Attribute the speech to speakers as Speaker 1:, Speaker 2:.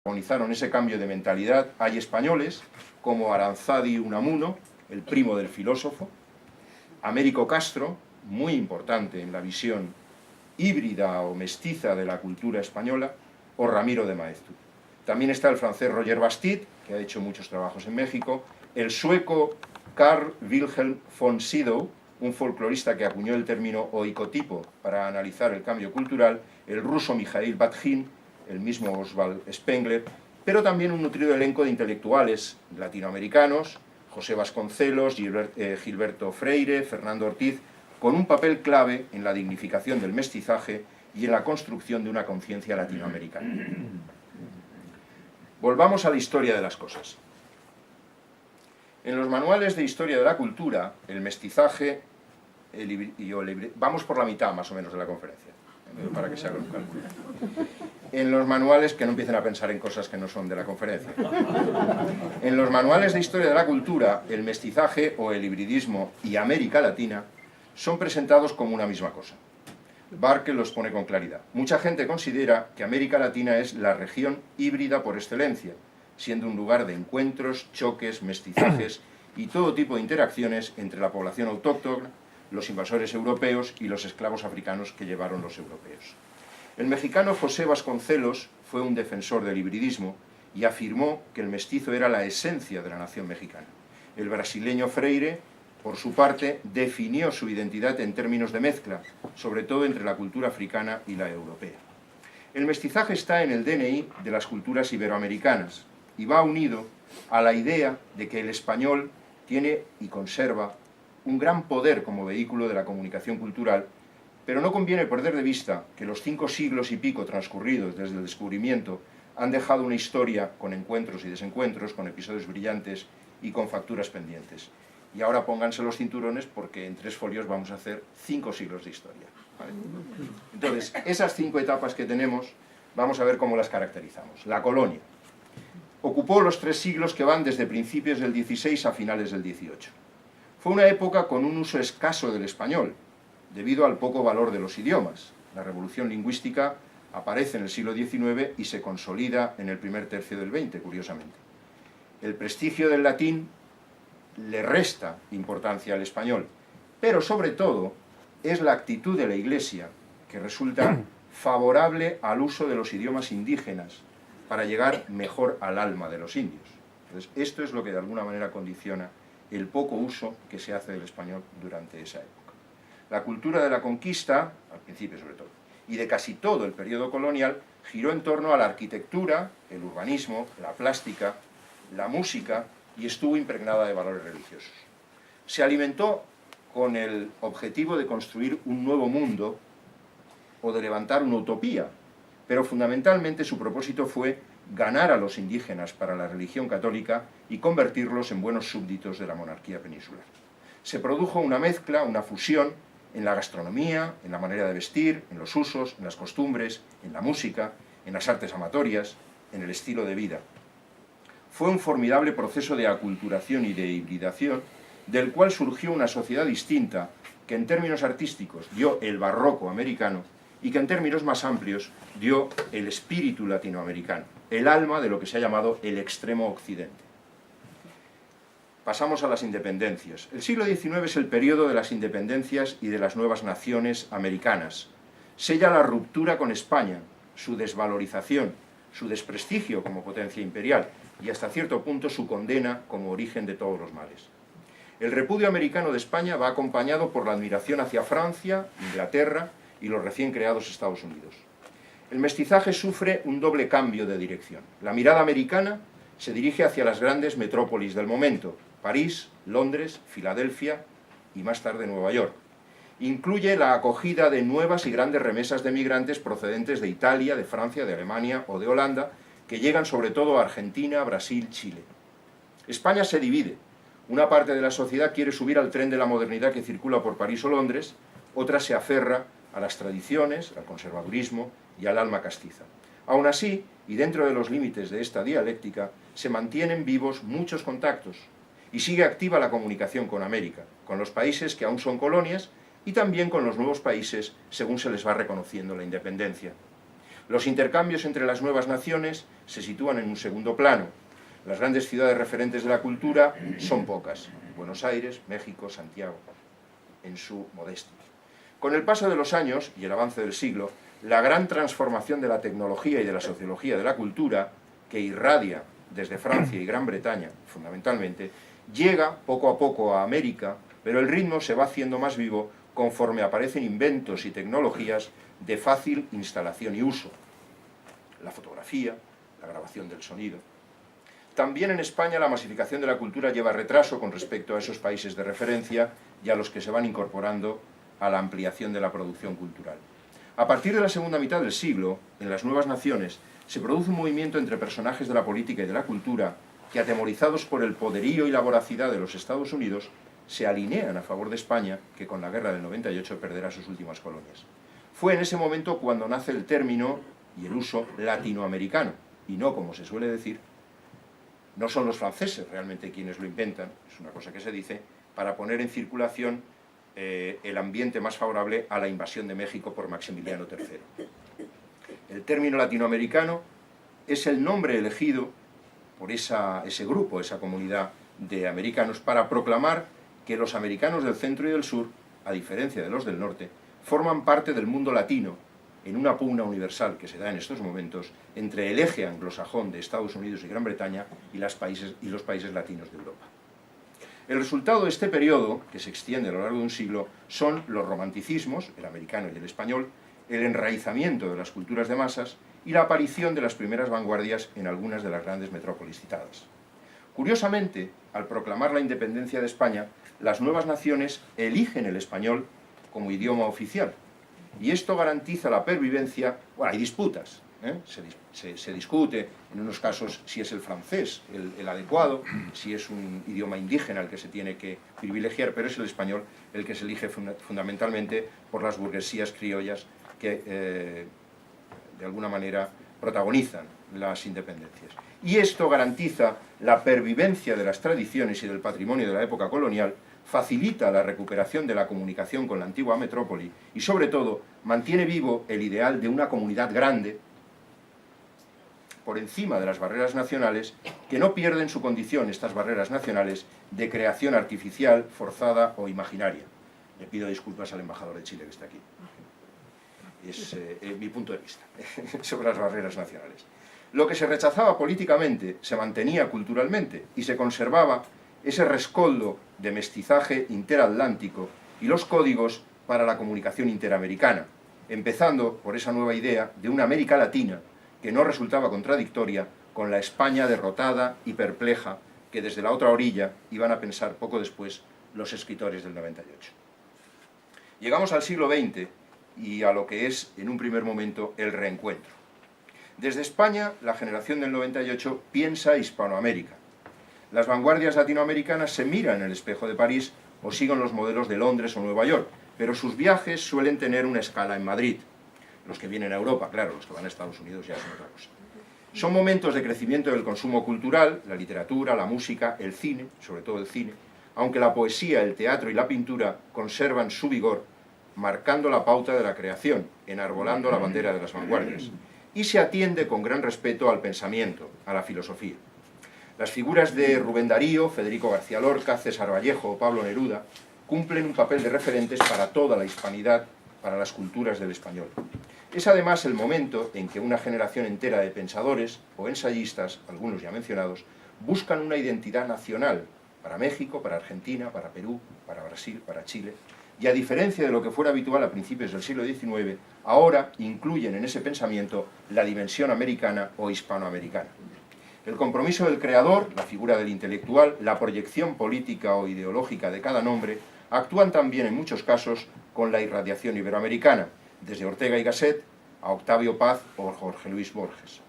Speaker 1: protagonizaron ese cambio de mentalidad, hay españoles como Aranzadi Unamuno, el primo del filósofo, Américo Castro, muy importante en la visión híbrida o mestiza de la cultura española, o Ramiro de Maeztu. También está el francés Roger Bastide, que ha hecho muchos trabajos en México, el sueco Carl Wilhelm von Sydow, un folclorista que acuñó el término oikotipo para analizar el cambio cultural, el ruso Mikhail Bakhtin, el mismo Oswald Spengler, pero también un nutrido elenco de intelectuales latinoamericanos, José Vasconcelos, Gilberto Freire, Fernando Ortiz, con un papel clave en la dignificación del mestizaje y en la construcción de una conciencia latinoamericana. Volvamos a la historia de las cosas. En los manuales de historia de la cultura, el mestizaje, vamos por la mitad más o menos de la conferencia, para que se haga un cálculo. En los manuales, que no empiecen a pensar en cosas que no son de la conferencia. En los manuales de historia de la cultura, el mestizaje o el hibridismo y América Latina son presentados como una misma cosa. Barker los pone con claridad. Mucha gente considera que América Latina es la región híbrida por excelencia, siendo un lugar de encuentros, choques, mestizajes y todo tipo de interacciones entre la población autóctona, los invasores europeos y los esclavos africanos que llevaron los europeos. El mexicano José Vasconcelos fue un defensor del hibridismo y afirmó que el mestizo era la esencia de la nación mexicana. El brasileño Freire, por su parte, definió su identidad en términos de mezcla, sobre todo entre la cultura africana y la europea. El mestizaje está en el DNI de las culturas iberoamericanas y va unido a la idea de que el español tiene y conserva un gran poder como vehículo de la comunicación cultural, pero no conviene perder de vista que los 5 siglos y pico transcurridos desde el descubrimiento han dejado una historia con encuentros y desencuentros, con episodios brillantes y con facturas pendientes. Y ahora pónganse los cinturones porque en 3 folios vamos a hacer 5 siglos de historia, ¿vale? Entonces, esas 5 etapas que tenemos, vamos a ver cómo las caracterizamos. La colonia ocupó los 3 siglos que van desde principios del XVI a finales del XVIII. Fue una época con un uso escaso del español, debido al poco valor de los idiomas. La revolución lingüística aparece en el siglo XIX y se consolida en el primer tercio del XX, curiosamente. El prestigio del latín le resta importancia al español, pero sobre todo es la actitud de la Iglesia que resulta favorable al uso de los idiomas indígenas para llegar mejor al alma de los indios. Entonces, esto es lo que de alguna manera condiciona el poco uso que se hace del español durante esa época. La cultura de la conquista, al principio sobre todo, y de casi todo el periodo colonial, giró en torno a la arquitectura, el urbanismo, la plástica, la música, y estuvo impregnada de valores religiosos. Se alimentó con el objetivo de construir un nuevo mundo o de levantar una utopía, pero fundamentalmente su propósito fue ganar a los indígenas para la religión católica y convertirlos en buenos súbditos de la monarquía peninsular. Se produjo una mezcla, una fusión en la gastronomía, en la manera de vestir, en los usos, en las costumbres, en la música, en las artes amatorias, en el estilo de vida. Fue un formidable proceso de aculturación y de hibridación, del cual surgió una sociedad distinta que en términos artísticos dio el barroco americano y que en términos más amplios dio el espíritu latinoamericano, el alma de lo que se ha llamado el extremo occidente. Pasamos a las independencias. El siglo XIX es el periodo de las independencias y de las nuevas naciones americanas. Sella la ruptura con España, su desvalorización, su desprestigio como potencia imperial y hasta cierto punto su condena como origen de todos los males. El repudio americano de España va acompañado por la admiración hacia Francia, Inglaterra y los recién creados Estados Unidos. El mestizaje sufre un doble cambio de dirección. La mirada americana se dirige hacia las grandes metrópolis del momento, París, Londres, Filadelfia y más tarde Nueva York. Incluye la acogida de nuevas y grandes remesas de migrantes procedentes de Italia, de Francia, de Alemania o de Holanda, que llegan sobre todo a Argentina, Brasil, Chile. España se divide. Una parte de la sociedad quiere subir al tren de la modernidad que circula por París o Londres, otra se aferra a las tradiciones, al conservadurismo y al alma castiza. Aún así, y dentro de los límites de esta dialéctica, se mantienen vivos muchos contactos y sigue activa la comunicación con América, con los países que aún son colonias y también con los nuevos países según se les va reconociendo la independencia. Los intercambios entre las nuevas naciones se sitúan en un segundo plano. Las grandes ciudades referentes de la cultura son pocas: Buenos Aires, México, Santiago, en su modestia. Con el paso de los años y el avance del siglo, la gran transformación de la tecnología y de la sociología de la cultura, que irradia desde Francia y Gran Bretaña, fundamentalmente, llega poco a poco a América, pero el ritmo se va haciendo más vivo conforme aparecen inventos y tecnologías de fácil instalación y uso. La fotografía, la grabación del sonido. También en España la masificación de la cultura lleva retraso con respecto a esos países de referencia y a los que se van incorporando a la ampliación de la producción cultural. A partir de la segunda mitad del siglo, en las nuevas naciones, se produce un movimiento entre personajes de la política y de la cultura que, atemorizados por el poderío y la voracidad de los Estados Unidos, se alinean a favor de España, que con la guerra del 98 perderá sus últimas colonias. Fue en ese momento cuando nace el término y el uso latinoamericano, y no, como se suele decir, no son los franceses realmente quienes lo inventan, es una cosa que se dice, para poner en circulación el ambiente más favorable a la invasión de México por Maximiliano III. El término latinoamericano es el nombre elegido por ese grupo, esa comunidad de americanos, para proclamar que los americanos del centro y del sur, a diferencia de los del norte, forman parte del mundo latino, en una pugna universal que se da en estos momentos entre el eje anglosajón de Estados Unidos y Gran Bretaña y los países latinos de Europa. El resultado de este periodo, que se extiende a lo largo de un siglo, son los romanticismos, el americano y el español, el enraizamiento de las culturas de masas y la aparición de las primeras vanguardias en algunas de las grandes metrópolis citadas. Curiosamente, al proclamar la independencia de España, las nuevas naciones eligen el español como idioma oficial, y esto garantiza la pervivencia. Bueno, hay disputas, se discute en unos casos si es el francés el adecuado, si es un idioma indígena el que se tiene que privilegiar, pero es el español el que se elige fundamentalmente por las burguesías criollas que de alguna manera protagonizan las independencias. Y esto garantiza la pervivencia de las tradiciones y del patrimonio de la época colonial, facilita la recuperación de la comunicación con la antigua metrópoli y, sobre todo, mantiene vivo el ideal de una comunidad grande por encima de las barreras nacionales, que no pierden su condición, estas barreras nacionales, de creación artificial, forzada o imaginaria. Le pido disculpas al embajador de Chile que está aquí. Es mi punto de vista sobre las barreras nacionales. Lo que se rechazaba políticamente se mantenía culturalmente y se conservaba ese rescoldo de mestizaje interatlántico y los códigos para la comunicación interamericana, empezando por esa nueva idea de una América Latina que no resultaba contradictoria con la España derrotada y perpleja que desde la otra orilla iban a pensar poco después los escritores del 98. Llegamos al siglo XX y a lo que es, en un primer momento, el reencuentro. Desde España, la generación del 98 piensa Hispanoamérica. Las vanguardias latinoamericanas se miran en el espejo de París o siguen los modelos de Londres o Nueva York, pero sus viajes suelen tener una escala en Madrid. Los que vienen a Europa, claro, los que van a Estados Unidos ya son otra cosa. Son momentos de crecimiento del consumo cultural, la literatura, la música, el cine, sobre todo el cine, aunque la poesía, el teatro y la pintura conservan su vigor, marcando la pauta de la creación, enarbolando la bandera de las vanguardias, y se atiende con gran respeto al pensamiento, a la filosofía. Las figuras de Rubén Darío, Federico García Lorca, César Vallejo o Pablo Neruda cumplen un papel de referentes para toda la hispanidad, para las culturas del español. Es además el momento en que una generación entera de pensadores o ensayistas, algunos ya mencionados, buscan una identidad nacional para México, para Argentina, para Perú, para Brasil, para Chile, y a diferencia de lo que fuera habitual a principios del siglo XIX, ahora incluyen en ese pensamiento la dimensión americana o hispanoamericana. El compromiso del creador, la figura del intelectual, la proyección política o ideológica de cada nombre, actúan también en muchos casos con la irradiación iberoamericana, desde Ortega y Gasset a Octavio Paz o Jorge Luis Borges.